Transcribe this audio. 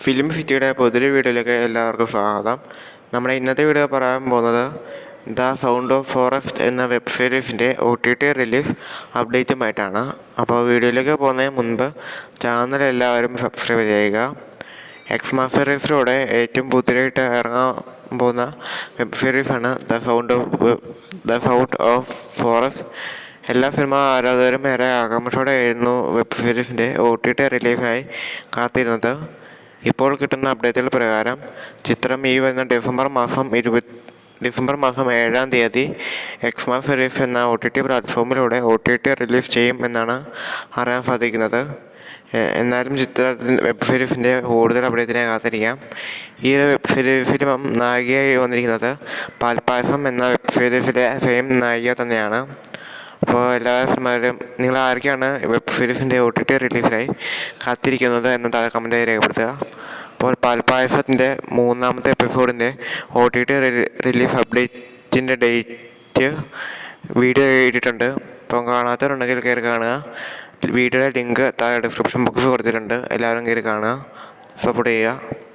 Film സിറ്റിയുടെ പുതിയൊരു വീഡിയോയിലേക്ക് എല്ലാവർക്കും സ്വാഗതം. നമ്മുടെ ഇന്നത്തെ വീഡിയോ പറയാൻ പോകുന്നത് ദ സൗണ്ട് ഓഫ് ഫോറസ്റ്റ് എന്ന വെബ് സീരീസിൻ്റെ OTT റിലീസ് അപ്ഡേറ്റുമായിട്ടാണ്. അപ്പോൾ വീഡിയോയിലേക്ക് പോകുന്നതിന് മുൻപ് ചാനൽ എല്ലാവരും സബ്സ്ക്രൈബ് ചെയ്യുക. യെസ്മ സീരീസിലൂടെ ഏറ്റവും പുതിയതായിട്ട് ഇറങ്ങാൻ പോകുന്ന വെബ് സീരീസാണ് ദ സൗണ്ട് ഓഫ് ഫോറസ്റ്റ്. എല്ലാ സിനിമാ ആരാധകരും ഏറെ ആകാംക്ഷയോടെയായിരുന്നു വെബ് സീരീസിൻ്റെ OTT റിലീസായി കാത്തിരുന്നത്. ഇപ്പോൾ കിട്ടുന്ന അപ്ഡേറ്റുകൾ പ്രകാരം ചിത്രം ഈ വരുന്ന ഡിസംബർ മാസം 7-ാം തീയതി യെസ്മ സീരീസ് എന്ന OTT പ്ലാറ്റ്ഫോമിലൂടെ OTT റിലീസ് ചെയ്യും എന്നാണ് അറിയാൻ സാധിക്കുന്നത്. എന്നാലും വെബ് സീരീസിൻ്റെ കൂടുതൽ അപ്ഡേറ്റിനെ കാത്തിരിക്കാം. ഈ ഒരു വെബ് സീരീസിലും നായികയായി വന്നിരിക്കുന്നത് പാൽപ്പായസം എന്ന വെബ് സീരീസിലെ സെയിം നായിക തന്നെയാണ്. അപ്പോൾ എല്ലാവരും നിങ്ങൾ ആരൊക്കെയാണ് വെബ് സീരീസിൻ്റെ OTT റിലീസിനായി കാത്തിരിക്കുന്നത് എന്ന് താഴെ കമൻറ്റായി രേഖപ്പെടുത്തുക. അപ്പോൾ പാൽപ്പായസത്തിൻ്റെ 3-ാമത്തെ എപ്പിസോഡിൻ്റെ OTT റിലീസ് അപ്ഡേറ്റിൻ്റെ ഡേറ്റ് വീഡിയോ ഇട്ടിട്ടുണ്ട്. അപ്പോൾ കാണാത്തവരുണ്ടെങ്കിൽ കയറി കാണുക. വീഡിയോയുടെ ലിങ്ക് താഴെ ഡിസ്ക്രിപ്ഷൻ ബോക്സിൽ കൊടുത്തിട്ടുണ്ട്. എല്ലാവരും കയറി കാണുക, സപ്പോർട്ട് ചെയ്യുക.